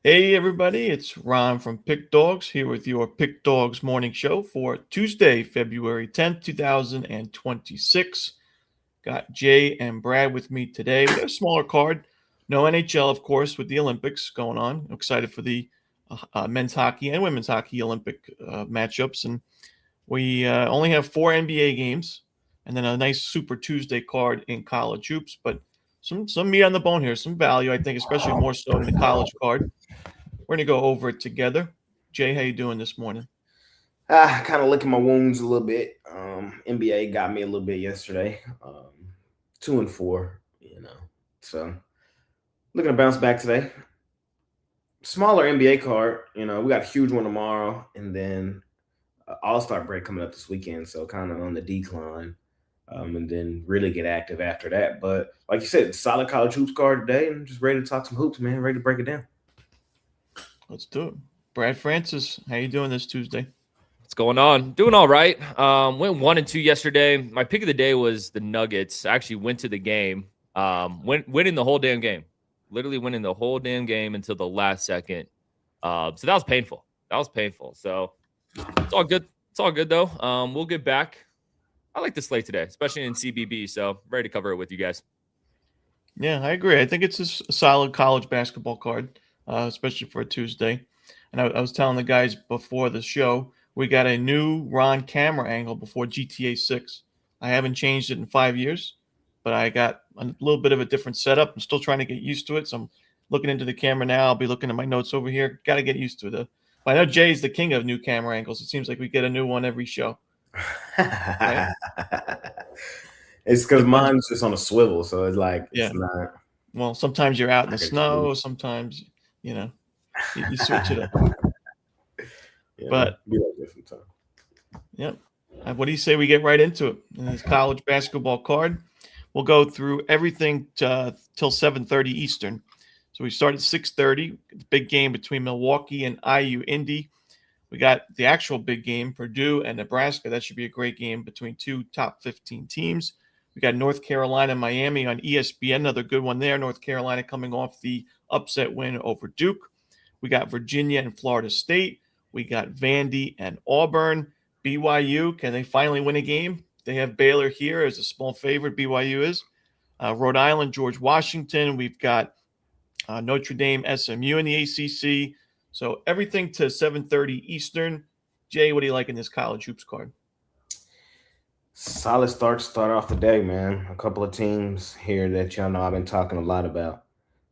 Hey everybody, it's Ron from Pick Dawgz here with your Pick Dawgz morning show for Tuesday, February 10th, 2026. Got Jay and Brad with me today. We got a smaller card. No NHL, of course, with the Olympics going on. I'm excited for the men's hockey and women's hockey Olympic matchups. And we only have 4 NBA games and then a nice Super Tuesday card in college hoops. But some meat on the bone here, some value, I think, especially more so in the college card. We're gonna go over it together. Jay, how you doing this morning? Kind of licking my wounds a little bit. NBA got me a little bit yesterday. 2-4, So looking to bounce back today. Smaller NBA card, we got a huge one tomorrow, and then All-Star break coming up this weekend. So kind of on the decline, and then really get active after that. But like you said, solid college hoops card today, and just ready to talk some hoops, man. Ready to break it down. Let's do it. Brad Francis, how you doing this Tuesday? What's going on? Doing all right. Went 1-2 yesterday. My pick of the day was the Nuggets. I actually went to the game. Winning the whole damn game. Literally winning the whole damn game until the last second. So that was painful. So it's all good. It's all good though. We'll get back. I like the slate today, especially in CBB. So ready to cover it with you guys. Yeah, I agree. I think it's a solid college basketball card, especially for a Tuesday. And I was telling the guys before the show, we got a new Ron camera angle before GTA 6. I haven't changed it in 5 years, but I got a little bit of a different setup. I'm still trying to get used to it. So I'm looking into the camera now. I'll be looking at my notes over here. Got to get used to it. But I know Jay's the king of new camera angles. It seems like we get a new one every show, right? It's because Depends. mine's just on a swivel, so it's like Yeah. it's not. Well, sometimes you're out in I the could just move. snow. Sometimes, you know, you switch it up. Yeah, But, be like different time. yep. What do you say we get right into it? In this college basketball card, we'll go through everything till 7:30 Eastern. So we start at 6:30. The big game between Milwaukee and IU Indy. We got the actual big game, Purdue and Nebraska. That should be a great game between two top 15 teams. We got North Carolina, Miami on ESPN, another good one there. North Carolina coming off the upset win over Duke. We got Virginia and Florida State. We got Vandy and Auburn. BYU, can they finally win a game? They have Baylor here as a small favorite. BYU is. Rhode Island, George Washington. We've got Notre Dame, SMU in the ACC. So everything to 7:30 Eastern. Jay, what do you like in this college hoops card? Solid start to start off the day, man. A couple of teams here that y'all know I've been talking a lot about.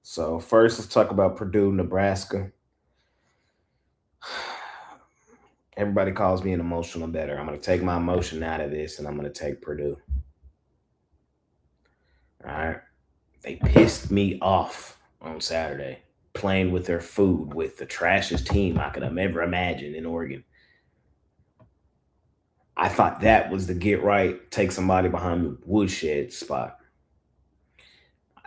So first, let's talk about Purdue, Nebraska. Everybody calls me an emotional bettor. I'm going to take my emotion out of this, and I'm going to take Purdue. All right. They pissed me off on Saturday playing with their food with the trashiest team I could have ever imagined in Oregon. I thought that was the get right, take somebody behind the woodshed spot.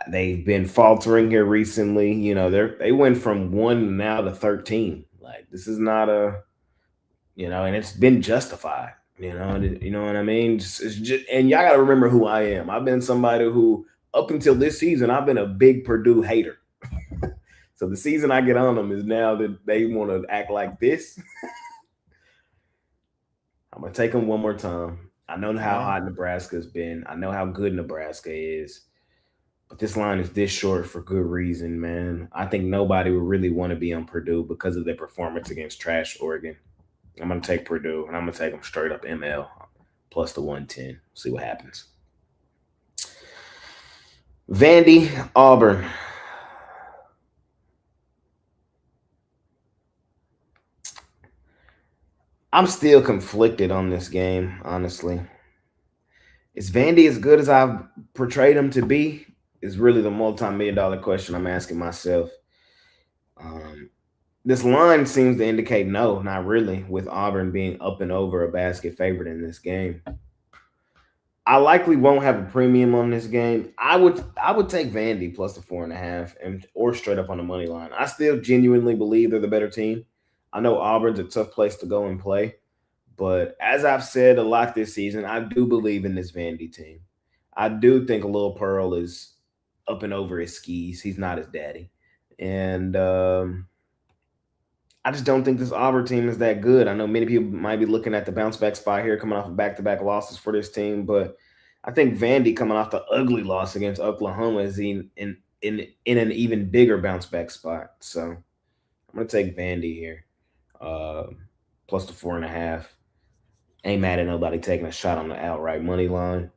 They've been faltering here recently. They went from 1 now to 13. Like this is not and it's been justified. You know what I mean. It's just, and y'all got to remember who I am. I've been somebody who, up until this season, I've been a big Purdue hater. So the season I get on them is now that they want to act like this. I'm gonna take them one more time. I know how hot Nebraska's been. I know how good Nebraska is. But this line is this short for good reason, man. I think nobody would really want to be on Purdue because of their performance against trash Oregon. I'm going to take Purdue, and I'm going to take them straight up ML plus the 110. See what happens. Vandy, Auburn. I'm still conflicted on this game, honestly. Is Vandy as good as I've portrayed him to be? Is really the multi-million-dollar question I'm asking myself. This line seems to indicate no, not really, with Auburn being up and over a basket favorite in this game. I likely won't have a premium on this game. I would take Vandy plus the 4.5 and or straight up on the money line. I still genuinely believe they're the better team. I know Auburn's a tough place to go and play, but as I've said a lot this season, I do believe in this Vandy team. I do think Lil Pearl is up and over his skis. He's not his daddy. And I just don't think this Auburn team is that good. I know many people might be looking at the bounce back spot here, coming off of back-to-back losses for this team, but I think Vandy coming off the ugly loss against Oklahoma is in an even bigger bounce back spot. So I'm gonna take Vandy here, plus the 4.5. Ain't mad at nobody taking a shot on the outright money line.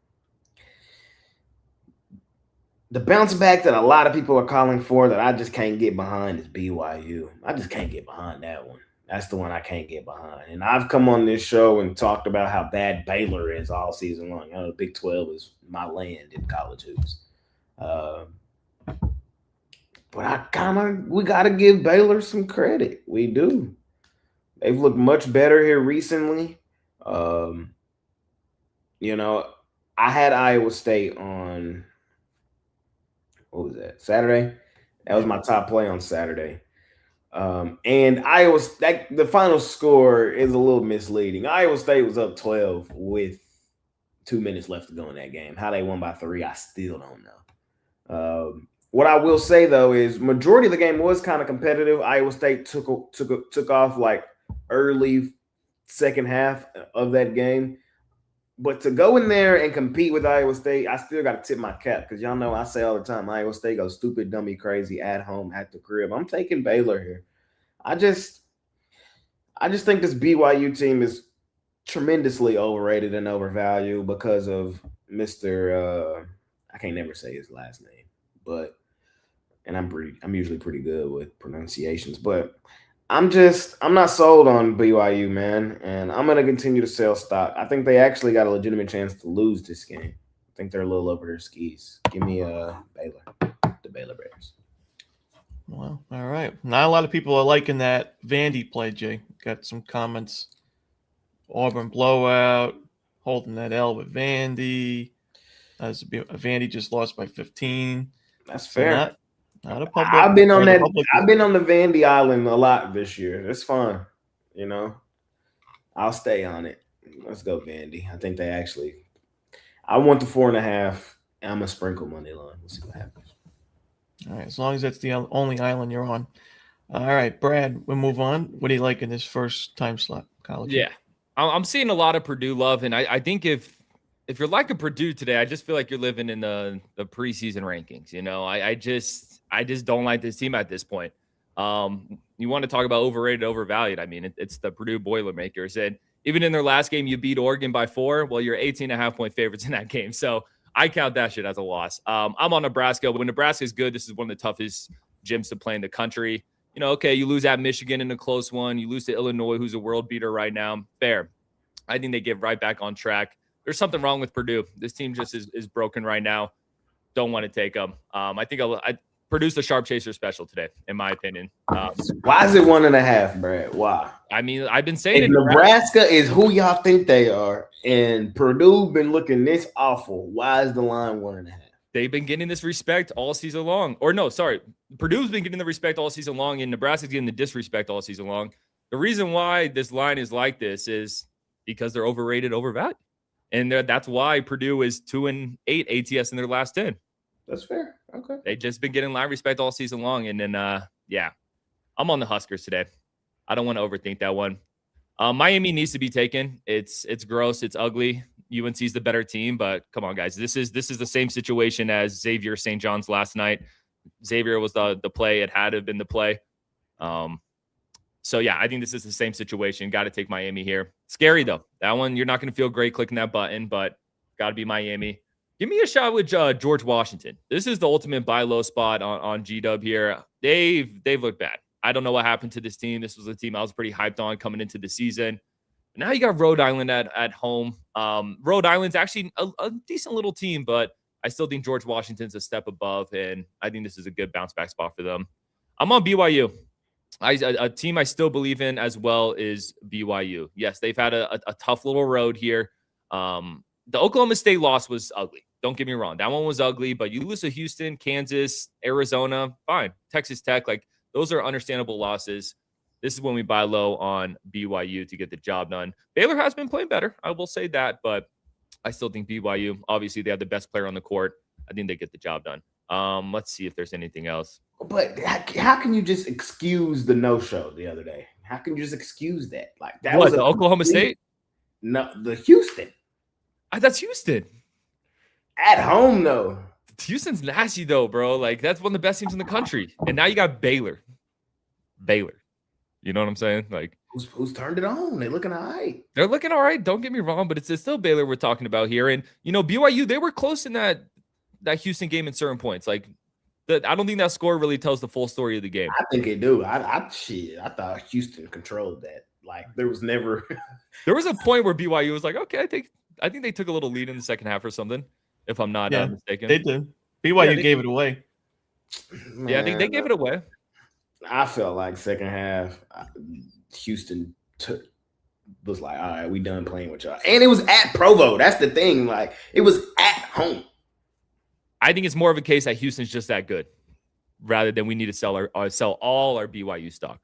The bounce back that a lot of people are calling for that I just can't get behind is BYU. I just can't get behind that one. That's the one I can't get behind. And I've come on this show and talked about how bad Baylor is all season long. I know the Big 12 is my land in college hoops. But we got to give Baylor some credit. We do. They've looked much better here recently. You know, I had Iowa State on, what was that, Saturday? That was my top play on Saturday. And Iowa State, the final score is a little misleading. Iowa State was up 12 with 2 minutes left to go in that game. How they won by 3, I still don't know. What I will say though is majority of the game was kind of competitive. Iowa State took off like early second half of that game. But to go in there and compete with Iowa State, I still got to tip my cap because y'all know I say all the time, Iowa State goes stupid, dummy, crazy at home, at the crib. I'm taking Baylor here. I just think this BYU team is tremendously overrated and overvalued because of Mr. I can't never say his last name, but I'm usually pretty good with pronunciations, but I'm not sold on BYU, man, and I'm going to continue to sell stock. I think they actually got a legitimate chance to lose this game. I think they're a little over their skis. Give me Baylor, the Baylor Bears. Well, all right. Not a lot of people are liking that Vandy play, Jay. Got some comments. Auburn blowout, holding that L with Vandy. Vandy just lost by 15. That's fair. Not a public. I've been on the Vandy Island a lot this year. It's fun, you know. I'll stay on it. Let's go Vandy. I think they actually. I want the 4.5. And I'm gonna sprinkle money line. We'll see what happens. All right, as long as that's the only island you're on. All right, Brad. We'll move on. What do you like in this first time slot? College. Yeah, I'm seeing a lot of Purdue love, and I think if you're liking Purdue today, I just feel like you're living in the preseason rankings. You know, I just don't like this team at this point. You want to talk about overrated, overvalued. I mean, it's the Purdue Boilermakers. And even in their last game, you beat Oregon by 4. Well, you're 18.5-point favorites in that game. So I count that shit as a loss. I'm on Nebraska. When Nebraska is good, this is one of the toughest gyms to play in the country. You know, okay, you lose at Michigan in a close one. You lose to Illinois, who's a world beater right now. Fair. I think they get right back on track. There's something wrong with Purdue. This team just is broken right now. Don't want to take them. I think Purdue's the sharp chaser special today, in my opinion. Why is it 1.5, Brad? Why? I mean, I've been saying if Nebraska is who y'all think they are, and Purdue been looking this awful. Why is the line 1.5? They've been getting this respect all season long. Or no, sorry. Purdue's been getting the respect all season long, and Nebraska's getting the disrespect all season long. The reason why this line is like this is because they're overrated, overvalued. And that's why Purdue is 2-8 ATS in their last 10. That's fair. Okay. They've just been getting line respect all season long. And then, I'm on the Huskers today. I don't want to overthink that one. Miami needs to be taken. It's gross. It's ugly. UNC's the better team, but come on, guys. This is the same situation as Xavier St. John's last night. Xavier was the play. It had to have been the play. So, yeah, I think this is the same situation. Got to take Miami here. Scary, though. That one, you're not going to feel great clicking that button, but got to be Miami. Give me a shot with George Washington. This is the ultimate buy low spot on G-Dub here. They've looked bad. I don't know what happened to this team. This was a team I was pretty hyped on coming into the season. Now you got Rhode Island at home. Rhode Island's actually a decent little team, but I still think George Washington's a step above, and I think this is a good bounce back spot for them. I'm on BYU. A team I still believe in as well is BYU. Yes, they've had a tough little road here. The Oklahoma State loss was ugly. Don't get me wrong. That one was ugly, but you lose to Houston, Kansas, Arizona, fine. Texas Tech, like those are understandable losses. This is when we buy low on BYU to get the job done. Baylor has been playing better. I will say that, but I still think BYU, obviously they have the best player on the court. I think they get the job done. Let's see if there's anything else. But how can you just excuse the no-show the other day? How can you just excuse that? Like that What, was the Oklahoma State? No, the Houston That's Houston. at home though. Houston's nasty though, bro. Like that's one of the best teams in the country. And now you got Baylor. You know what I'm saying? Like Who's turned it on? They're looking all right. they're looking all right. Don't get me wrong, but it's still Baylor we're talking about here. And BYU, they were close in that Houston game in certain points. Like I don't think that score really tells the full story of the game. I think they do. I thought Houston controlled that. Like there was never. There was a point where BYU was like, okay, I think they took a little lead in the second half or something, if I'm not mistaken. They did. BYU gave it away. Man, yeah, I think they gave it away. I felt like second half, Houston was like, all right, we done playing with y'all. And it was at Provo. That's the thing. Like, it was at home. I think it's more of a case that Houston's just that good rather than we need to sell all our BYU stock.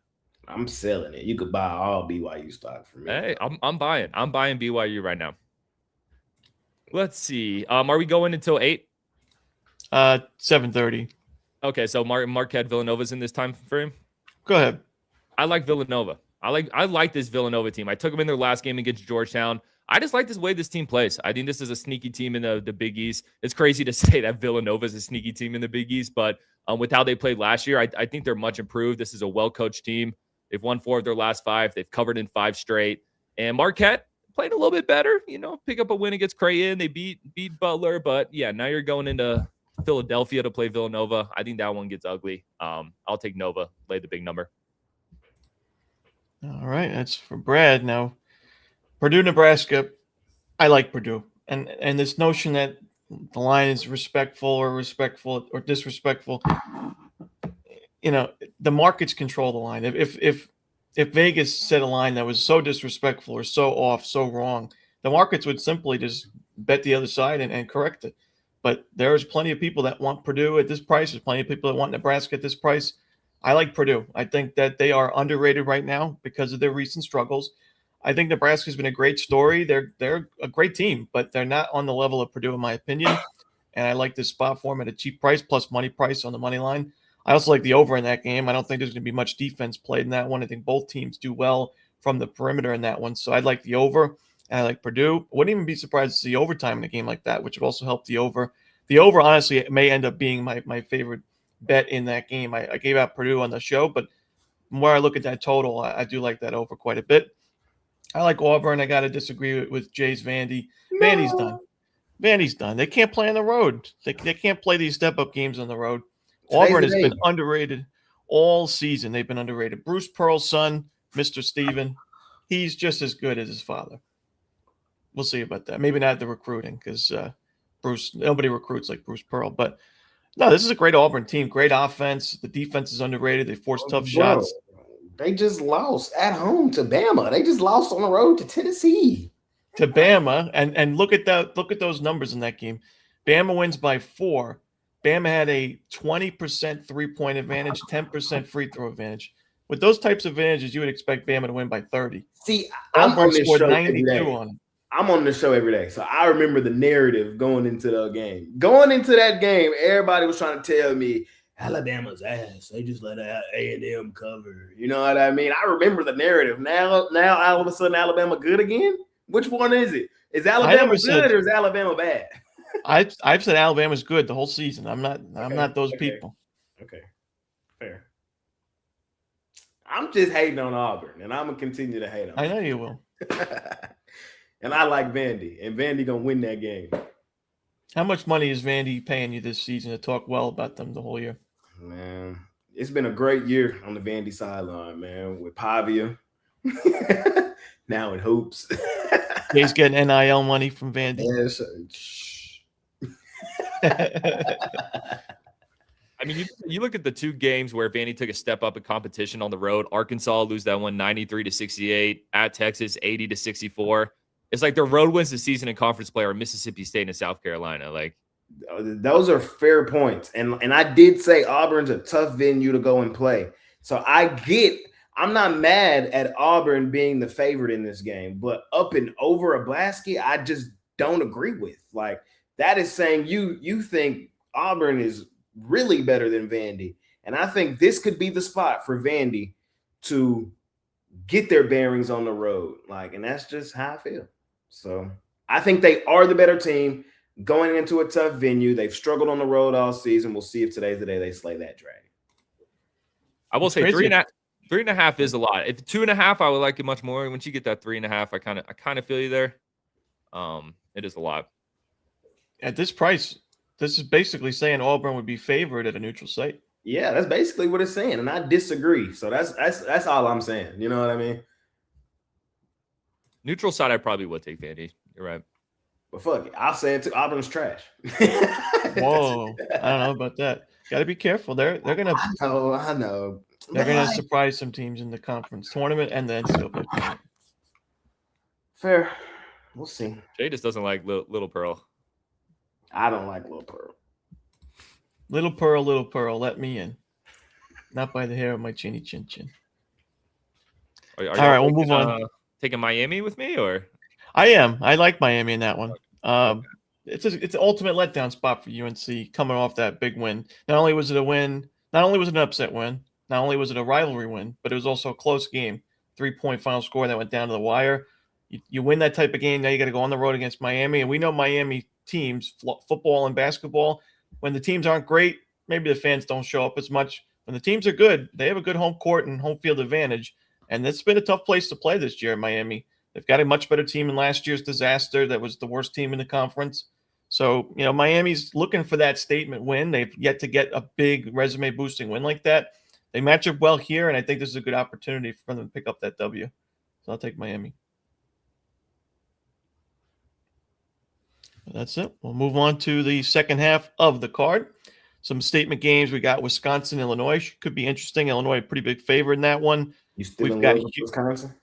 I'm selling it. You could buy all BYU stock from me. Hey, I'm buying. I'm buying BYU right now. Let's see. Are we going until 8? 7:30. Okay, so Marquette Villanova's in this time frame. Go ahead. I like Villanova. I like this Villanova team. I took them in their last game against Georgetown. I just like this way this team plays. I think this is a sneaky team in the Big East. It's crazy to say that Villanova is a sneaky team in the Big East, but with how they played last year, I think they're much improved. This is a well-coached team. They've won 4 of their last 5. They've covered in 5 straight. And Marquette played a little bit better. Pick up a win against Creighton. They beat Butler, but yeah, now you're going into Philadelphia to play Villanova. I think that one gets ugly. I'll take Nova, lay the big number. All right, that's for Brad. Now, Purdue, Nebraska. I like Purdue, and this notion that the line is respectful or disrespectful. The markets control the line. If Vegas set a line that was so disrespectful or so off, so wrong, the markets would simply just bet the other side and correct it. But there's plenty of people that want Purdue at this price. There's plenty of people that want Nebraska at this price. I like Purdue. I think that they are underrated right now because of their recent struggles. I think Nebraska's been a great story. They're a great team, but they're not on the level of Purdue, in my opinion. And I like this spot for them at a cheap price plus money price on the money line. I also like the over in that game. I don't think there's going to be much defense played in that one. I think both teams do well from the perimeter in that one. So I'd like the over, and I like Purdue. I wouldn't even be surprised to see overtime in a game like that, which would also help the over. The over, honestly, may end up being my favorite bet in that game. I gave out Purdue on the show, but when I look at that total, I do like that over quite a bit. I like Auburn. I got to disagree with Jay's Vandy. No. Vandy's done. They can't play on the road. They can't play these step-up games on the road. Auburn has been underrated all season. They've been underrated. Bruce Pearl's son, Mr. Steven, he's just as good as his father. We'll see about that. Maybe not the recruiting because nobody recruits like Bruce Pearl. But, no, this is a great Auburn team. Great offense. The defense is underrated. They force tough shots. They just lost at home to Bama. They just lost on the road to Tennessee. To Bama. And look at that. Look at those numbers in that game. Bama wins by 4. Bama had a 20% three-point advantage, 10% free throw advantage. With those types of advantages, you would expect Bama to win by 30. See, Auburn scored 92 on it. I'm on the show every day, so I remember the narrative going into the game. Going into that game, everybody was trying to tell me Alabama's ass. They just let A&M cover. You know what I mean? I remember the narrative. Now all of a sudden, Alabama good again? Which one is it? Is Alabama good or is Alabama bad? I've said Alabama's good the whole season. I'm not those people. Okay, fair. I'm just hating on Auburn, and I'm gonna continue to hate on. I know you will. And I like Vandy, and Vandy gonna win that game. How much money is Vandy paying you this season to talk well about them the whole year? Man, it's been a great year on the Vandy sideline, man, with Pavia. Now in hoops. He's getting NIL money from Vandy. Yes. I mean, you look at the 2 games where Vandy took a step up in competition on the road. Arkansas lose that one 93-68. At Texas, 80-64. It's like their road wins this season in conference play are Mississippi State and South Carolina. Like, those are fair points. And I did say Auburn's a tough venue to go and play. So I'm not mad at Auburn being the favorite in this game, but up and over a Blasky, I just don't agree with. Like, that is saying you think Auburn is really better than Vandy. And I think this could be the spot for Vandy to get their bearings on the road. And that's just how I feel. So I think they are the better team going into a tough venue. They've struggled on the road all season. We'll see if today's the day they slay that dragon. I will say crazy. 3.5 is a lot. If 2.5, I would like it much more. Once you get that 3.5, I kind of feel you there. It is a lot. At this price, this is basically saying Auburn would be favored at a neutral site. Yeah, that's basically what it's saying, and I disagree. So that's all I'm saying. You know what I mean? Neutral side, I probably would take Vandy. You're right. But fuck it, I'll say it too. Auburn's trash. Whoa, I don't know about that. Got to be careful. They're gonna. I know. They're gonna surprise some teams in the conference tournament and then still play. Fair. We'll see. Jay just doesn't like Little Pearl. I don't like Little Pearl. Little Pearl, let me in. Not by the hair of my chinny chin chin. All right, we'll move on. Taking Miami with me, or I am. I like Miami in that one. It's an ultimate letdown spot for UNC coming off that big win. Not only was it a win, not only was it an upset win, not only was it a rivalry win, but it was also a close game. 3-point final score that went down to the wire. You win that type of game, now you got to go on the road against Miami. And we know Miami teams, football and basketball, when the teams aren't great, maybe the fans don't show up as much. When the teams are good, they have a good home court and home field advantage. And it's been a tough place to play this year in Miami. They've got a much better team in last year's disaster. That was the worst team in the conference. So, Miami's looking for that statement win. They've yet to get a big resume-boosting win like that. They match up well here, and I think this is a good opportunity for them to pick up that W. So I'll take Miami. That's it. We'll move on to the second half of the card. Some statement games. We got Wisconsin, Illinois. Could be interesting. Illinois, a pretty big favorite in that one. You still in love with Wisconsin?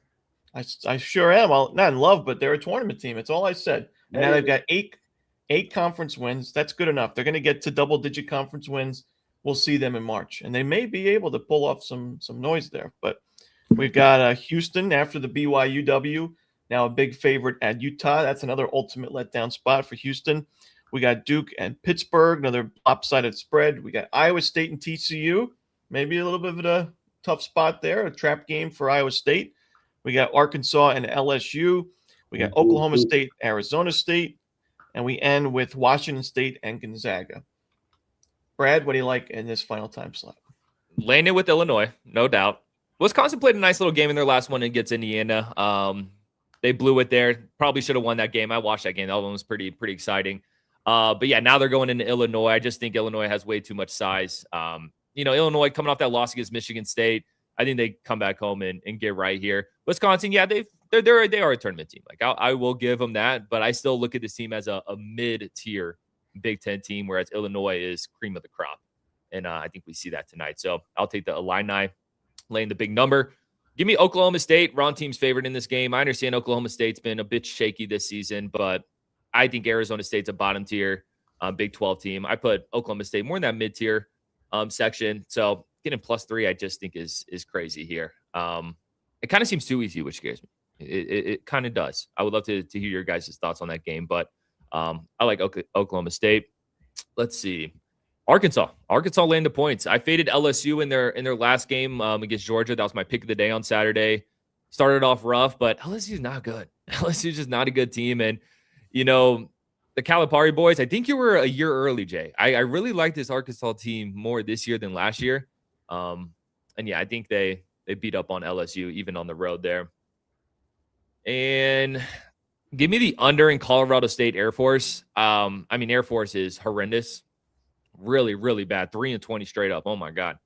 I sure am. Well, not in love, but they're a tournament team. That's all I said. And now they've got eight conference wins. That's good enough. They're going to get to double-digit conference wins. We'll see them in March. And they may be able to pull off some noise there. But we've got Houston after the BYU-W. Now a big favorite at Utah. That's another ultimate letdown spot for Houston. We got Duke and Pittsburgh, another lopsided spread. We got Iowa State and TCU. Maybe a little bit of a tough spot there, a trap game for Iowa State. We got Arkansas and LSU. We got Oklahoma State, Arizona State. And we end with Washington State and Gonzaga. Brad, what do you like in this final time slot? Landed with Illinois, no doubt. Wisconsin played a nice little game in their last one against Indiana. They blew it there. Probably should have won that game. I watched that game. That one was pretty exciting. But yeah, now they're going into Illinois. I just think Illinois has way too much size. Illinois coming off that loss against Michigan State. I think they come back home and get right here. Wisconsin, yeah, they are a tournament team. I will give them that, but I still look at this team as a mid-tier Big Ten team, whereas Illinois is cream of the crop. And I think we see that tonight. So I'll take the Illini laying the big number. Give me Oklahoma State. Wrong team's favorite in this game. I understand Oklahoma State's been a bit shaky this season, but I think Arizona State's a bottom tier Big 12 team. I put Oklahoma State more in that mid-tier section. So getting +3, I just think is crazy here. It kind of seems too easy, which scares me. It kind of does. I would love to hear your guys' thoughts on that game, but I like Oklahoma State. Let's see. Arkansas landed points. I faded LSU in their last game against Georgia. That was my pick of the day on Saturday. Started off rough, but LSU's not good. LSU's just not a good team. And, the Calipari boys, I think you were a year early, Jay. I really like this Arkansas team more this year than last year. And yeah, I think they beat up on LSU even on the road there. And give me the under in Colorado State Air Force. Air Force is horrendous. Really, really bad. 3-20 straight up. Oh my God.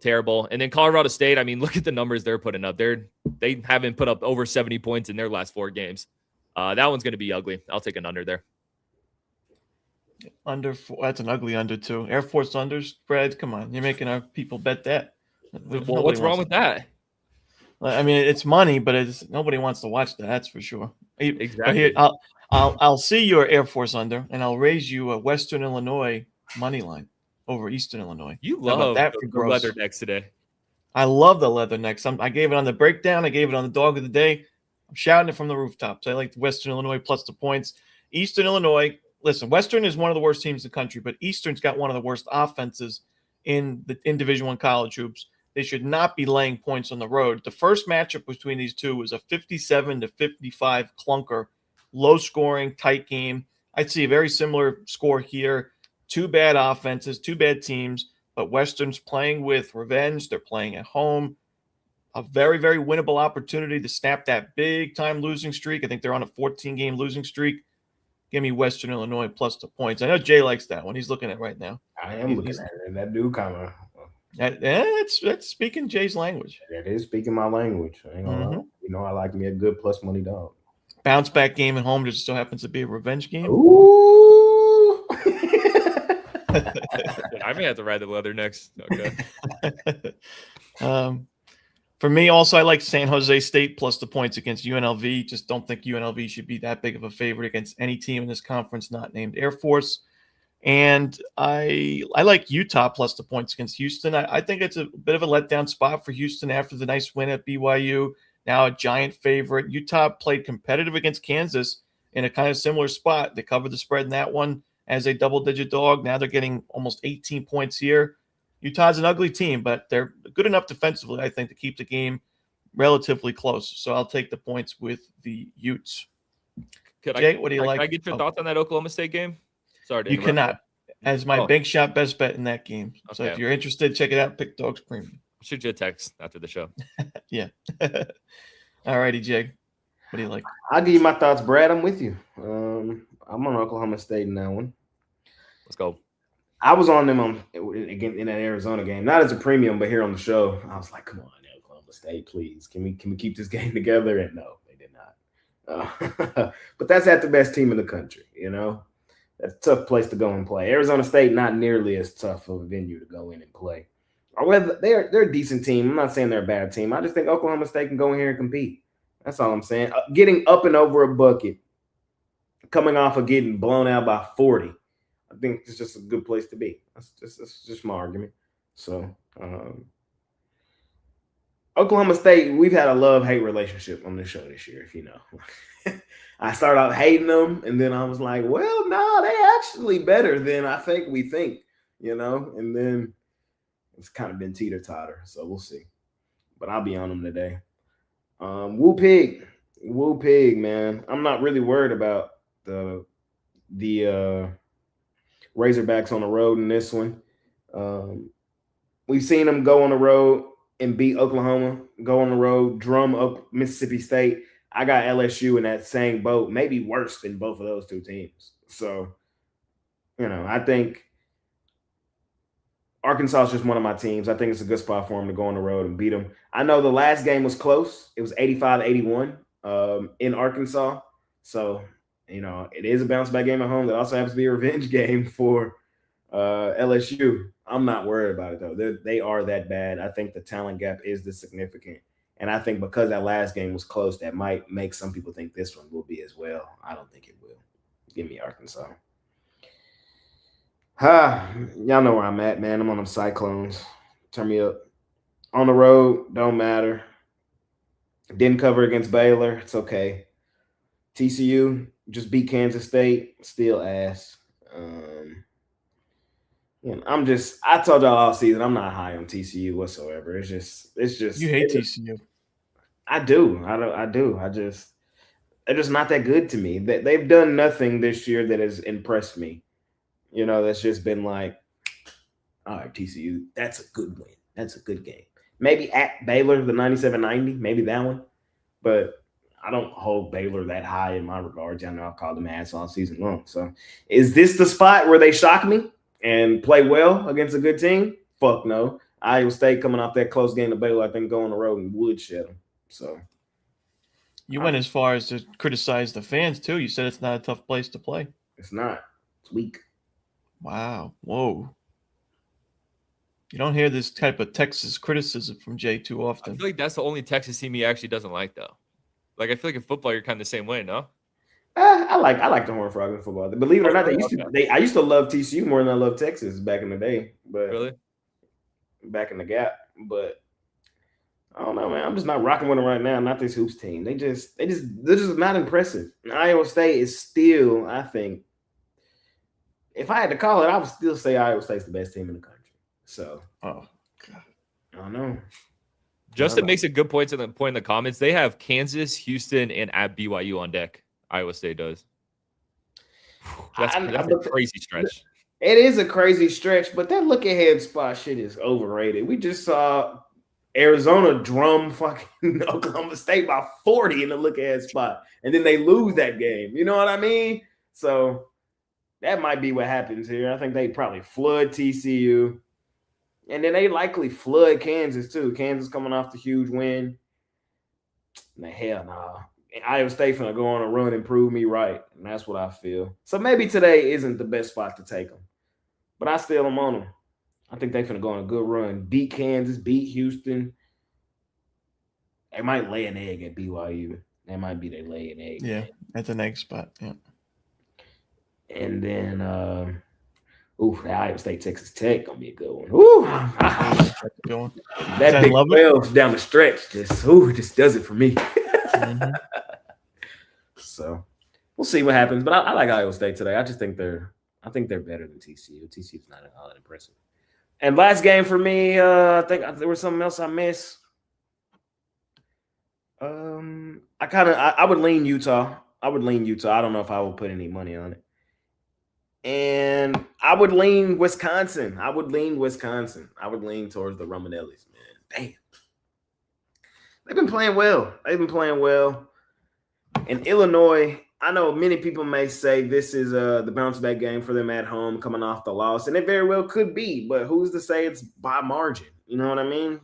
Terrible. And then Colorado State, look at the numbers they're putting up. They haven't put up over 70 points in their last 4 games. That one's going to be ugly. I'll take an under there. Under 4. That's an ugly under too. Air Force unders, Brad. Come on, you're making our people bet that. Well, what's wrong with that? It's money, but nobody wants to watch that. That's for sure. Exactly. Here, I'll see your Air Force under, and I'll raise you a Western Illinois money line over Eastern Illinois. You love that for the leather necks today. I love the leather necks. I gave it on the breakdown. I gave it on the dog of the day. I'm shouting it from the rooftops. I like Western Illinois plus the points. Eastern Illinois. Listen, Western is one of the worst teams in the country, but Eastern's got one of the worst offenses in Division I college hoops. They should not be laying points on the road. The first matchup between these two was a 57-55 clunker, low scoring, tight game. I'd see a very similar score here. Two bad offenses, two bad teams, but Western's playing with revenge. They're playing at home. A very, very winnable opportunity to snap that big-time losing streak. I think they're on a 14-game losing streak. Give me Western Illinois plus the points. I know Jay likes that one. He's looking at it right now. I am looking at it, and that do kind of. That's speaking Jay's language. That is speaking my language. I ain't gonna lie. You know, I like me a good plus money dog. Bounce back game at home just so happens to be a revenge game. Ooh. I may have to ride the leather next. Okay. For me, also, I like San Jose State plus the points against UNLV. Just don't think UNLV should be that big of a favorite against any team in this conference not named Air Force. And I like Utah plus the points against Houston. I think it's a bit of a letdown spot for Houston after the nice win at BYU. Now a giant favorite. Utah played competitive against Kansas in a kind of similar spot. They covered the spread in that one as a double-digit dog. Now they're getting almost 18 points here. Utah's an ugly team, but they're good enough defensively, I think, to keep the game relatively close. So I'll take the points with the Utes. Jay, what do you like? Can I get your thoughts on that Oklahoma State game? Sorry to You interrupt. cannot. As my bank shot best bet in that game. So if you're interested, check it out. Pick Dawgz Premium. I'll shoot you a text after the show. Yeah. All righty, Jay. What do you like? I'll give you my thoughts, Brad. I'm with you. I'm on Oklahoma State in that one. Let's go. I was on them again in that Arizona game, not as a premium, but here on the show. I was like, "Come on, Oklahoma State, please. Can we keep this game together?" And no, they did not. But that's at the best team in the country. You know, that's a tough place to go and play. Arizona State, not nearly as tough of a venue to go in and play. They're a decent team. I'm not saying they're a bad team. I just think Oklahoma State can go in here and compete. That's all I'm saying. Getting up and over a bucket, coming off of getting blown out by 40. I think it's just a good place to be. That's just my argument. So, Oklahoma State, we've had a love-hate relationship on this show this year, if you know. I started out hating them, and then I was like, well, no, they're actually better than I think we think, you know? And then it's kind of been teeter-totter, so we'll see. But I'll be on them today. Woo Pig, man. I'm not really worried about the Razorbacks on the road in this one. We've seen them go on the road and beat Oklahoma, go on the road, drum up Mississippi State. I got LSU in that same boat, maybe worse than both of those two teams. So, you know, I think Arkansas is just one of my teams. I think it's a good spot for them to go on the road and beat them. I know the last game was close. It was 85-81 in Arkansas. So, you know, it is a bounce-back game at home. That also happens to be a revenge game for LSU. I'm not worried about it, though. They are that bad. I think the talent gap is this significant. And I think because that last game was close, that might make some people think this one will be as well. I don't think it will. Give me Arkansas. Y'all know where I'm at, man. I'm on them Cyclones. Turn me up. On the road, don't matter. Didn't cover against Baylor. It's okay. TCU just beat Kansas State. Still ass. You know, I told y'all all season I'm not high on TCU whatsoever. It's just You hate TCU. I do. They're just not that good to me. They've done nothing this year that has impressed me. You know, that's just been like, all right, TCU, that's a good win. That's a good game. Maybe at Baylor, the 97-90, maybe that one. But I don't hold Baylor that high in my regards. I know I've called them ass all season long. So is this the spot where they shock me and play well against a good team? Fuck no. Iowa State coming off that close game to Baylor, I think, go on the road and woodshed them. So you went as far as to criticize the fans, too. You said it's not a tough place to play. It's not. It's weak. Wow. Whoa. You don't hear this type of Texas criticism from Jay too often. I feel like that's the only Texas team he actually doesn't like, though. Like, I feel like in football, you're kind of the same way, no? I like the Horned Frog in football. Believe it or not, I used to love TCU more than I love Texas back in the day. But really? Back in the gap. But I don't know, man. I'm just not rocking with them right now. Not this hoops team. They're just not impressive. And Iowa State is still, I think, if I had to call it, I would still say Iowa State's the best team in the country. So, oh God, I know. Justin makes a good point in the comments. They have Kansas, Houston, and at BYU on deck. Iowa State does. That's a crazy stretch. It is a crazy stretch, but that look ahead spot shit is overrated. We just saw Arizona drum fucking Oklahoma State by 40 in the look ahead spot, and then they lose that game. You know what I mean? So that might be what happens here. I think they probably flood TCU, and then they likely flood Kansas too. Kansas coming off the huge win. Hell nah. Iowa State finna go on a run and prove me right, and that's what I feel. So maybe today isn't the best spot to take them, but I still am on them. I think they finna go on a good run. Beat Kansas, beat Houston. They might lay an egg at BYU. That might be they lay an egg. Yeah, at the next spot. Yeah. And then, the Iowa State Texas Tech gonna be a good one. Ooh, that Big 12 down the stretch just does it for me. Mm-hmm. So we'll see what happens. But I like Iowa State today. I think they're better than TCU. TCU's not all that impressive. And last game for me, I think there was something else I missed. I would lean Utah. I don't know if I would put any money on it. And I would lean Wisconsin. I would lean towards the Romanellis, man. Damn. They've been playing well. And Illinois, I know many people may say this is the bounce back game for them at home coming off the loss, and it very well could be, but who's to say it's by margin? You know what I mean?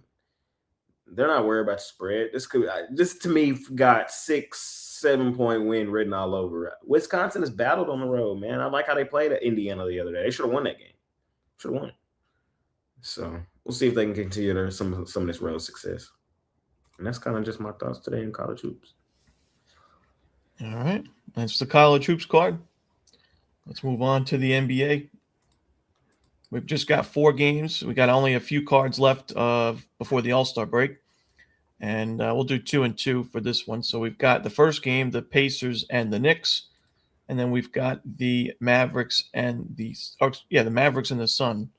They're not worried about the spread. This to me got 6-7 point win written all over it. Wisconsin has battled on the road, man. I like how they played at Indiana the other day. They should have won that game. Should have won it. So we'll see if they can continue some of this road success. And that's kind of just my thoughts today in college hoops. All right. That's the college hoops card. Let's move on to the NBA. We've just got 4 games. We got only a few cards left before the All-Star break. And we'll do 2 and 2 for this one. So we've got the first game, the Pacers and the Knicks. And then we've got the Mavericks and the Mavericks and the Sun.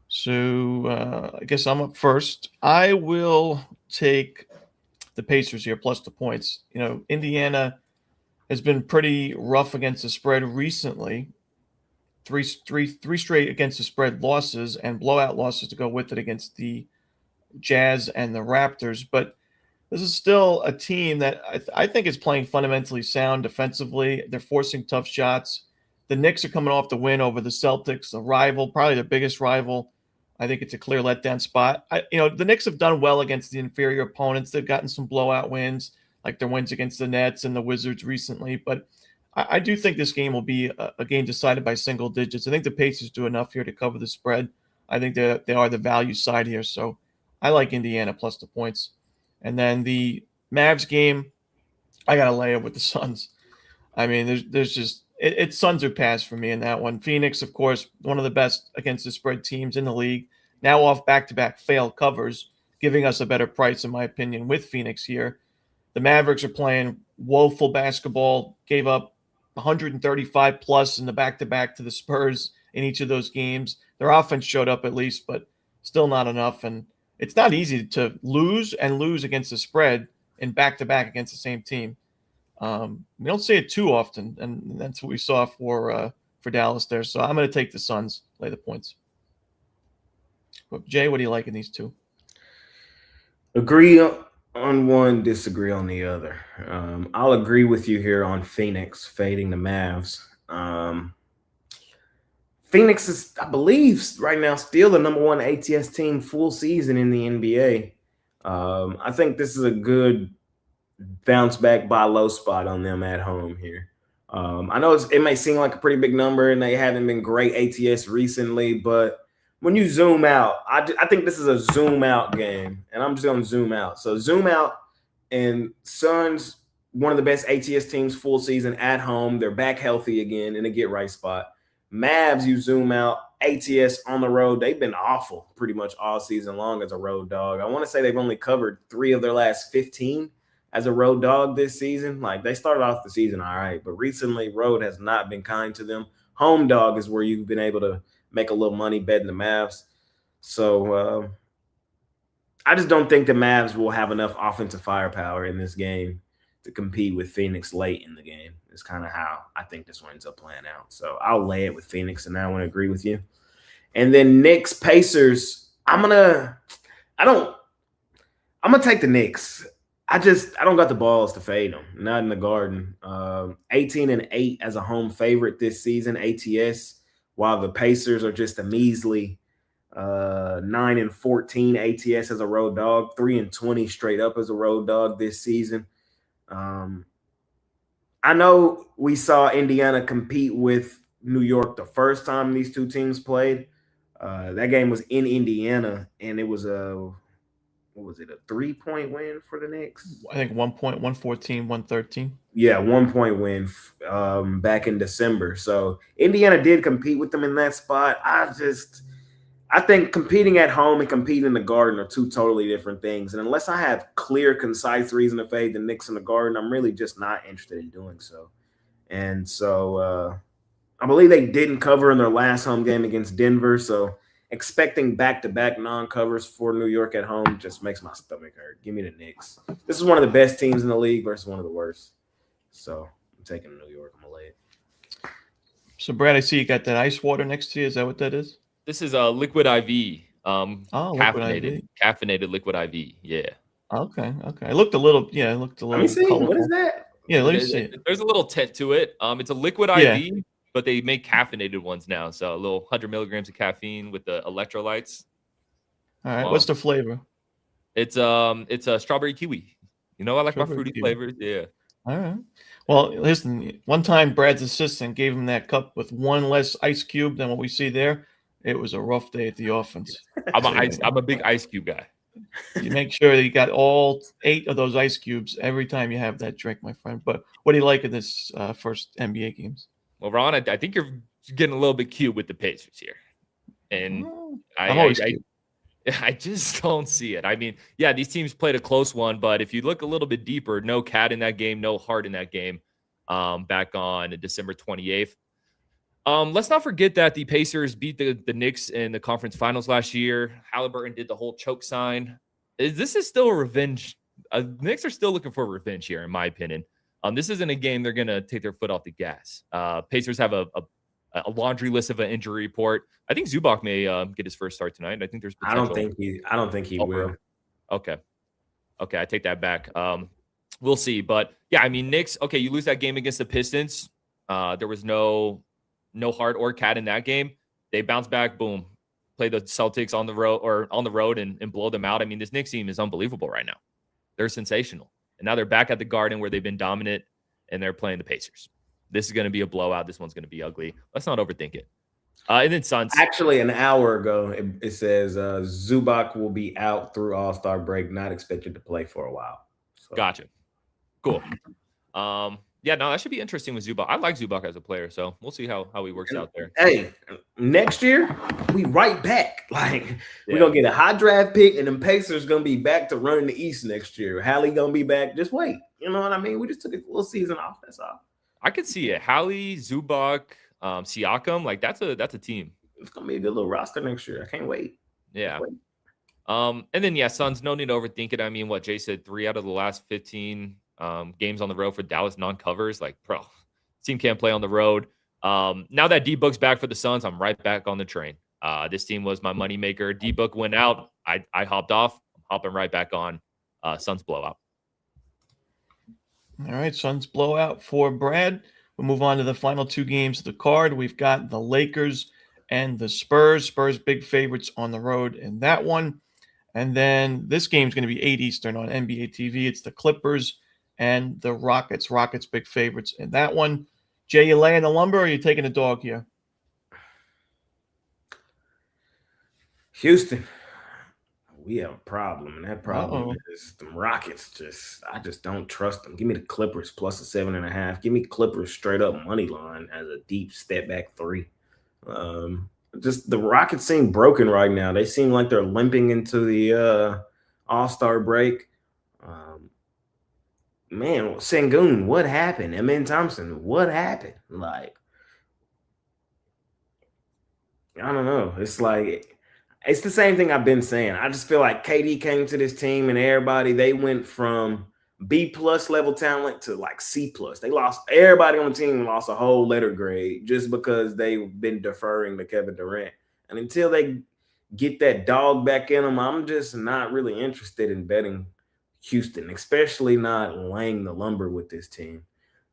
So I guess I'm up first. I will take the Pacers here plus the points. You know, Indiana has been pretty rough against the spread recently. Three straight against the spread losses and blowout losses to go with it against the Jazz and the Raptors. But this is still a team that I think is playing fundamentally sound defensively. They're forcing tough shots. The Knicks are coming off the win over the Celtics, the rival, probably the biggest rival. I think it's a clear letdown spot. The Knicks have done well against the inferior opponents. They've gotten some blowout wins, like their wins against the Nets and the Wizards recently. But I do think this game will be a game decided by single digits. I think the Pacers do enough here to cover the spread. I think they are the value side here. So I like Indiana plus the points. And then the Mavs game, I got to lay it with the Suns. I mean, there's just it's Suns or pass for me in that one. Phoenix, of course, one of the best against the spread teams in the league. Now off back-to-back failed covers, giving us a better price, in my opinion, with Phoenix here. The Mavericks are playing woeful basketball, gave up 135 plus in the back-to-back to the Spurs in each of those games. Their offense showed up at least, but still not enough. And it's not easy to lose against the spread in back-to-back against the same team. We don't see it too often, and that's what we saw for Dallas there. So I'm going to take the Suns, lay the points. But Jay, what do you like in these two? Agree on one, disagree on the other. I'll agree with you here on Phoenix fading the Mavs. Phoenix is, I believe, right now still the number 1 ATS team full season in the NBA. I think this is a good bounce back buy low spot on them at home here. I know it may seem like a pretty big number and they haven't been great ATS recently, but when you zoom out, I think this is a zoom out game, and I'm just going to zoom out. So zoom out, and Suns, one of the best ATS teams full season at home. They're back healthy again in a get right spot. Mavs, you zoom out, ATS on the road. They've been awful pretty much all season long as a road dog. I want to say they've only covered 3 of their last 15 as a road dog this season. Like, they started off the season all right, but recently road has not been kind to them. Home dog is where you've been able to make a little money betting the Mavs. So I just don't think the Mavs will have enough offensive firepower in this game to compete with Phoenix late in the game. It's kind of how I think this one ends up playing out. So I'll lay it with Phoenix, and I want to agree with you. And then Knicks Pacers. I'm gonna take the Knicks. I don't got the balls to fade them. Not in the Garden. 18-8 as a home favorite this season, ATS. While the Pacers are just a measly 9-14 ATS as a road dog, 3-20 straight up as a road dog this season. I know we saw Indiana compete with New York the first time these two teams played. That game was in Indiana, and it was a 3-point win for the Knicks? I think 1 point, 114, 113. Yeah, 1-point win back in December. So Indiana did compete with them in that spot. I think competing at home and competing in the Garden are two totally different things. And unless I have clear, concise reason to fade the Knicks in the Garden, I'm really just not interested in doing so. And so I believe they didn't cover in their last home game against Denver. So expecting back-to-back non-covers for New York at home just makes my stomach hurt. Give me the Knicks. This is one of the best teams in the league versus one of the worst. So I'm taking New York. I'm going to lay it. So, Brad, I see you got that ice water next to you. Is that what that is? This is a liquid IV. Liquid caffeinated liquid IV. Yeah. Okay. It looked a little. Yeah, it looked a little. Let me see. colorful. What is that? Yeah, let me see it. There's a little tint to it. It's a liquid IV, but they make caffeinated ones now. So a little 100 milligrams of caffeine with the electrolytes. All right. What's the flavor? It's a strawberry kiwi. You know, I like my fruity kiwi. flavors. Yeah. All right. Well, listen. One time, Brad's assistant gave him that cup with one less ice cube than what we see there. It was a rough day at the offense. I'm a big ice cube guy. You make sure that you got all 8 of those ice cubes every time you have that drink, my friend. But what do you like of this first NBA games? Well, Ron, I think you're getting a little bit cute with the Pacers here, and I just don't see it. I mean, yeah, these teams played a close one, but if you look a little bit deeper, no Cat in that game, no Hart in that game, back on December 28th. Let's not forget that the Pacers beat the Knicks in the conference finals last year. Halliburton did the whole choke sign. This is still a revenge. Knicks are still looking for revenge here, in my opinion. This isn't a game they're going to take their foot off the gas. Pacers have a laundry list of an injury report. I think Zubac may get his first start tonight. I think there's potential. I don't think he will. Okay, I take that back. We'll see. But, yeah, I mean, Knicks, okay, you lose that game against the Pistons. There was no Hart or Cat in that game. They bounce back, boom, play the Celtics on the road and blow them out. I mean, this Knicks team is unbelievable right now. They're sensational. And now they're back at the Garden where they've been dominant, and they're playing the Pacers. This is going to be a blowout. This one's going to be ugly. Let's not overthink it. And then Suns. Actually, an hour ago, it says Zubac will be out through All-Star break, not expected to play for a while. So. Gotcha. Cool. Yeah, no, that should be interesting with Zubac. I like Zubac as a player, so we'll see how he works out there. Hey, next year, we right back. We're going to get a high draft pick, and then Pacers going to be back to running the East next year. Hallie going to be back. Just wait. You know what I mean? We just took a little season off. That's all. I could see it. Hallie, Zubac, Siakam, that's a team. It's going to be a good little roster next year. I can't wait. Yeah. And then, yeah, Suns, no need to overthink it. I mean, what Jay said, 3 out of the last 15 games on the road for Dallas non-covers. Bro, team can't play on the road. Now that D-Book's back for the Suns, I'm right back on the train. This team was my moneymaker. D-Book went out. I hopped off. I'm hopping right back on. Suns blowout. All right, Suns blowout for Brad. We'll move on to the final 2 games of the card. We've got the Lakers and the Spurs. Spurs big favorites on the road in that one. And then this game's going to be 8 Eastern on NBA TV. It's the Clippers and the Rockets. Rockets big favorites in that one. Jay, you laying the lumber or are you taking a dog here? Houston, we have a problem, and that problem is the Rockets. I just don't trust them. Give me the Clippers plus a 7.5. Give me Clippers straight up money line as a deep step back 3. Just the Rockets seem broken right now. They seem like they're limping into the All-Star break. Man, Sengun, what happened? Amen Thompson, what happened? I don't know. It's like It's the same thing I've been saying. I just feel like KD came to this team and everybody, they went from B plus level talent to like C plus. They lost, everybody on the team lost a whole letter grade just because they've been deferring to Kevin Durant. And until they get that dog back in them, I'm just not really interested in betting Houston, especially not laying the lumber with this team.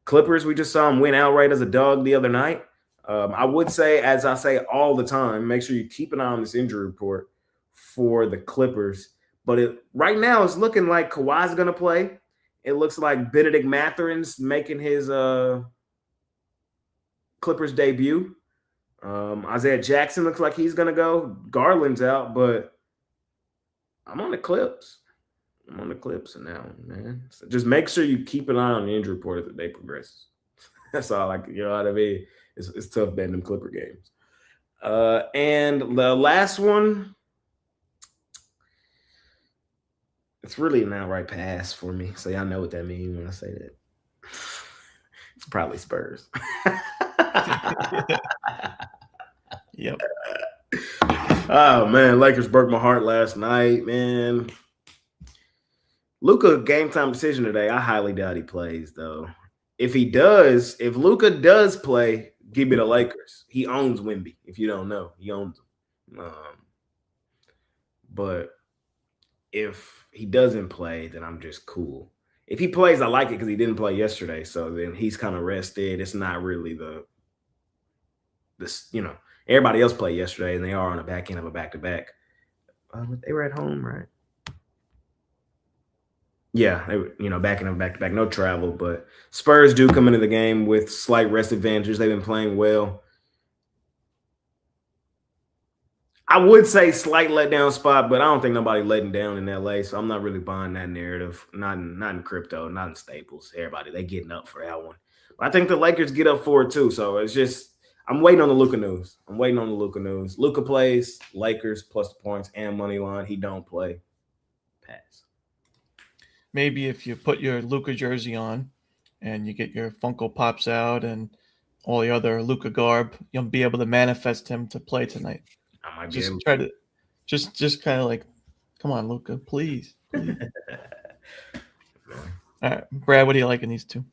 Clippers, we just saw them win outright as a dog the other night. I would say, as I say all the time, make sure you keep an eye on this injury report for the Clippers. But right now, it's looking like Kawhi's going to play. It looks like Benedict Mathurin's making his Clippers debut. Isaiah Jackson looks like he's going to go. Garland's out, but I'm on the Clips. I'm on the Clips now, man. So just make sure you keep an eye on the injury report as the day progresses. That's all you know what I mean? It's tough betting them Clipper games. And the last one, it's really an outright pass for me. So y'all know what that means when I say that. It's probably Spurs. Yep. Oh, man. Lakers broke my heart last night, man. Luka game time decision today. I highly doubt he plays, though. If Luka does play, give me the Lakers. He owns Wemby. If you don't know, he owns them. But if he doesn't play, then I'm just cool. If he plays, I like it because he didn't play yesterday. So then he's kind of rested. It's not really everybody else played yesterday and they are on the back end of a back-to-back. They were at home, right? Yeah, they were, back in a back-to-back, no travel. But Spurs do come into the game with slight rest advantages. They've been playing well. I would say slight letdown spot, but I don't think nobody letting down in LA, so I'm not really buying that narrative. Not in crypto, not in Staples. Everybody, they getting up for that one. But I think the Lakers get up for it too. So it's just I'm waiting on the Luka news. Luka plays, Lakers plus the points and money line. He don't play. Pass. Maybe if you put your Luka jersey on and you get your Funko Pops out and all the other Luka garb, you'll be able to manifest him to play tonight. I might just try to just kind of like, come on, Luka, please. All right, Brad, what do you like in these two?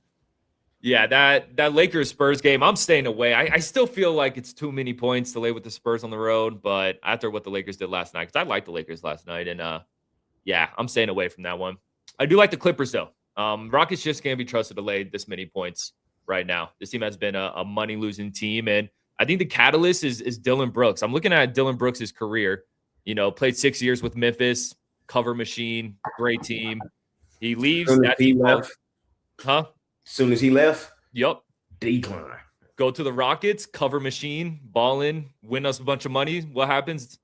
Yeah, that Lakers Spurs game, I'm staying away. I still feel like it's too many points to lay with the Spurs on the road, but after what the Lakers did last night, because I liked the Lakers last night, and yeah, I'm staying away from that one. I do like the Clippers though. Rockets just can't be trusted to lay this many points right now. This team has been a money losing team, and I think the catalyst is Dillon Brooks. I'm looking at Dillon Brooks' career. Played 6 years with Memphis, cover machine, great team. He leaves. Soon as he left, yep, decline. Go to the Rockets, cover machine, ball in, win us a bunch of money. What happens?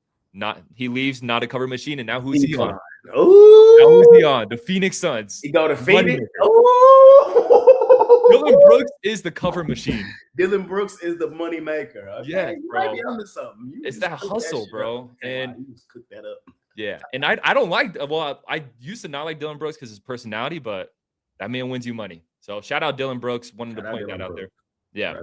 He leaves, not a cover machine, and now who's he on? Oh, now who's he on? The Phoenix Suns. He go to Phoenix. Oh, Dillon Brooks is the cover machine. Dillon Brooks is the money maker. Okay? Yeah, you bro. might be onto something. It's that hustle, bro. And you just cook that up. Yeah, and I don't like. Well, I used to not like Dillon Brooks because his personality, but that man wins you money. So shout out Dillon Brooks. Wanted to point that out there. Yeah,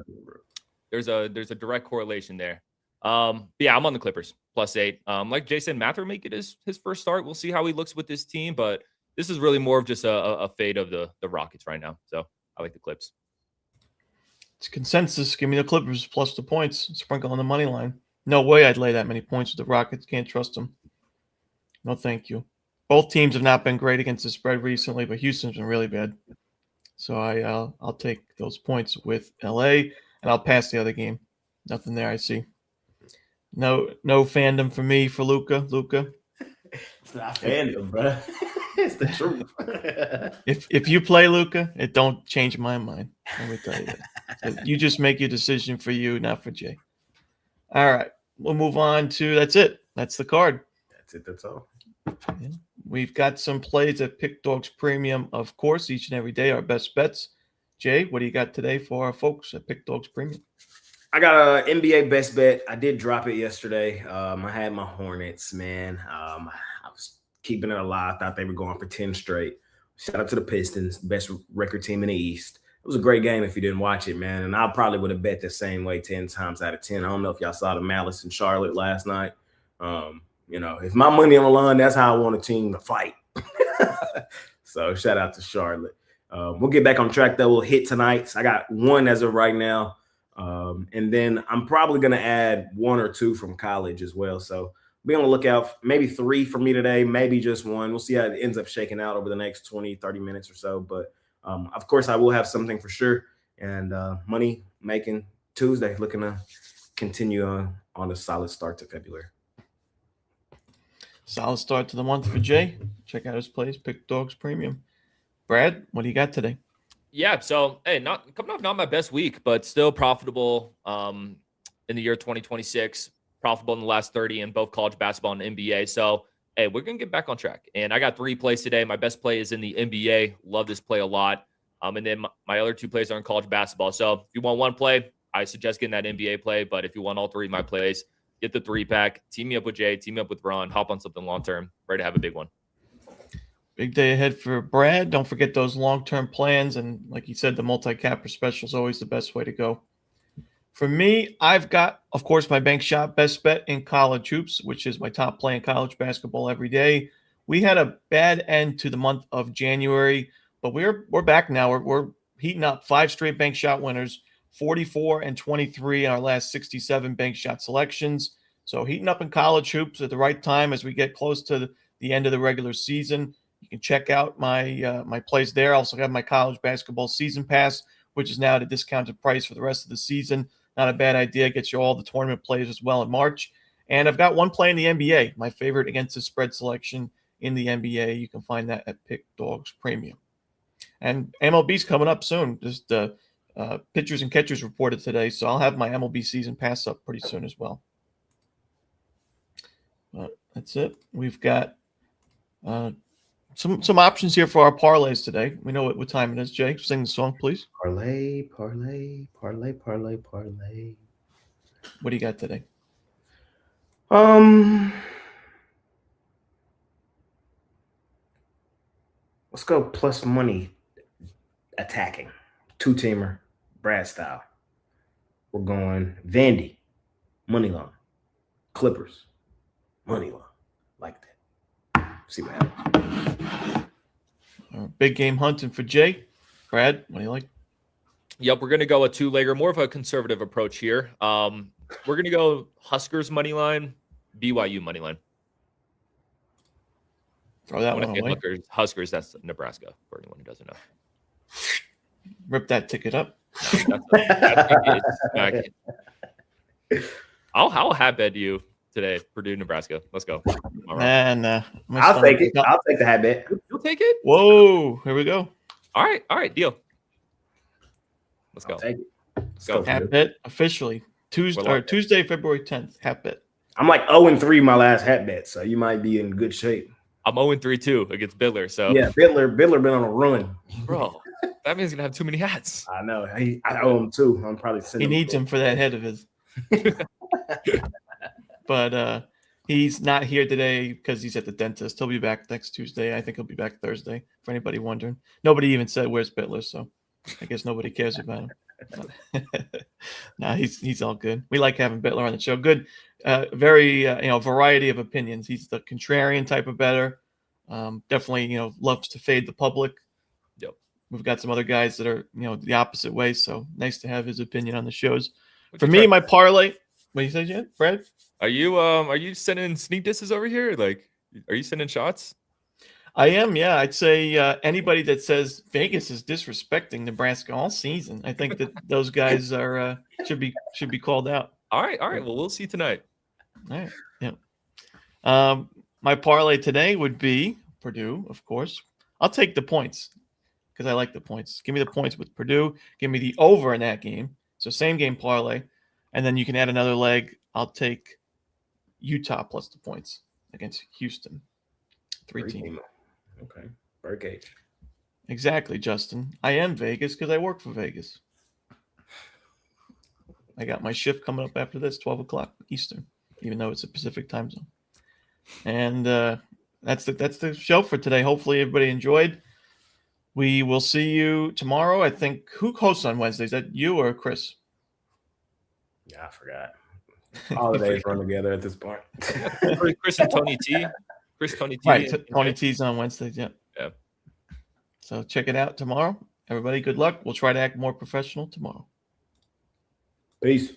there's a direct correlation there. But yeah, I'm on the Clippers +8. Like Jason Mather make it his first start. We'll see how he looks with this team, but this is really more of just a fade of the Rockets right now. So I like the Clips. It's consensus. Give me the Clippers plus the points. Sprinkle on the money line. No way I'd lay that many points with the Rockets. Can't trust them. No, thank you. Both teams have not been great against the spread recently, but Houston's been really bad. So I'll take those points with LA, and I'll pass the other game. Nothing there I see. No fandom for me for Luka. It's not fandom, bro. It's the truth. If you play Luka, it don't change my mind. Let me tell you that. So you just make your decision for you, not for Jay. All right, we'll move on to that's it. That's the card. That's it. That's all. Yeah. We've got some plays at PickDawgz Premium, of course, each and every day, our best bets. Jay, what do you got today for our folks at PickDawgz Premium? I got an NBA best bet. I did drop it yesterday. I had my Hornets, man. I was keeping it alive. Thought they were going for 10 straight. Shout out to the Pistons, best record team in the East. It was a great game if you didn't watch it, man. And I probably would have bet the same way 10 times out of 10. I don't know if y'all saw the Malice in Charlotte last night. You know, if my money on the line, that's how I want a team to fight. So shout out to Charlotte. We'll get back on track though. We'll hit tonight. I got one as of right now. And then I'm probably going to add 1 or 2 from college as well. So be on the lookout. Maybe 3 for me today, maybe just 1. We'll see how it ends up shaking out over the next 20, 30 minutes or so. But of course, I will have something for sure. And money making Tuesday, looking to continue on a solid start to February. Solid start to the month for Jay. Check out his plays, Pick Dawgz Premium. Brad, what do you got today? Yeah, so hey, not coming off not my best week, but still profitable in the year 2026. Profitable in the last 30 in both college basketball and NBA. So hey, we're gonna get back on track. And I got 3 plays today. My best play is in the NBA. Love this play a lot. And then my other 2 plays are in college basketball. So if you want 1 play, I suggest getting that NBA play. But if you want all 3 of my plays, get the 3-pack. Team me up with Jay. Team me up with Ron. Hop on something long term. Ready to have a big one. Big day ahead for Brad. Don't forget those long-term plans. And like you said, the multi-capper special is always the best way to go. For me, I've got, of course, my bank shot best bet in college hoops, which is my top play in college basketball every day. We had a bad end to the month of January, but we're back now. We're heating up. 5 straight bank shot winners, 44 and 23 in our last 67 bank shot selections. So heating up in college hoops at the right time as we get close to the end of the regular season. You can check out my my plays there. I also have my college basketball season pass, which is now at a discounted price for the rest of the season. Not a bad idea. Gets you all the tournament plays as well in March. And I've got 1 play in the NBA, my favorite against the spread selection in the NBA. You can find that at Pick Dawgz Premium. And MLB's coming up soon. Just pitchers and catchers reported today, so I'll have my MLB season pass up pretty soon as well. But that's it. We've got some options here for our parlays today. We know what time it is. Jay, sing the song, please. Parlay, parlay, parlay, parlay, parlay. What do you got today? Let's go plus money attacking. 2-teamer, Brad style. We're going Vandy, money line. Clippers, money line. Like that. See what happens. Big game hunting for Jay. Brad, what do you like? Yep, we're going to go a 2-legger, more of a conservative approach here. We're going to go Huskers money line, BYU money line. Throw that one away. Huskers, that's Nebraska, for anyone who doesn't know. Rip that ticket up. I'll hat bet you today, Purdue, Nebraska. Let's go. Nah. I'll take it. I'll take the hat bet. You'll take it? Whoa, here we go. All right, deal. Let's go. Take it. Let's go. Hat bet officially. Tuesday, February 10th. Hat bet. I'm like 0-3 my last hat bet, so you might be in good shape. I'm 0-3 too against Bidler. So yeah, Bidler been on a run. Bro, that means he's gonna have too many hats. I know. I owe him 2. I'm probably sending He needs him for that head of his. But he's not here today because he's at the dentist. He'll be back next Tuesday. I think he'll be back Thursday, for anybody wondering. Nobody even said where's Bitler, so I guess nobody cares about him. Nah, he's all good. We like having Bitler on the show. Good, very variety of opinions. He's the contrarian type of bettor. Definitely, loves to fade the public. Yep. We've got some other guys that are, the opposite way. So nice to have his opinion on the shows. For me, my parlay. What do you say, Jen? Brad? Are you sending sneak disses over here? Like, are you sending shots? I am, yeah. I'd say anybody that says Vegas is disrespecting Nebraska all season, I think that those guys are should be called out. All right. Well, we'll see tonight. All right, yeah. My parlay today would be Purdue, of course. I'll take the points because I like the points. Give me the points with Purdue. Give me the over in that game. So same game parlay, and then you can add another leg. I'll take Utah plus the points against Houston. 3-team. Okay. Birdcage. Exactly, Justin. I am Vegas because I work for Vegas. I got my shift coming up after this, 12 o'clock Eastern, even though it's a Pacific time zone. And that's the show for today. Hopefully everybody enjoyed. We will see you tomorrow. I think who hosts on Wednesday? Is that you or Chris? Yeah, I forgot. Holidays run together at this point. Chris and Tony T. Tony T. Right. Tony T's on Wednesdays. Yeah. Yeah. So check it out tomorrow. Everybody, good luck. We'll try to act more professional tomorrow. Peace.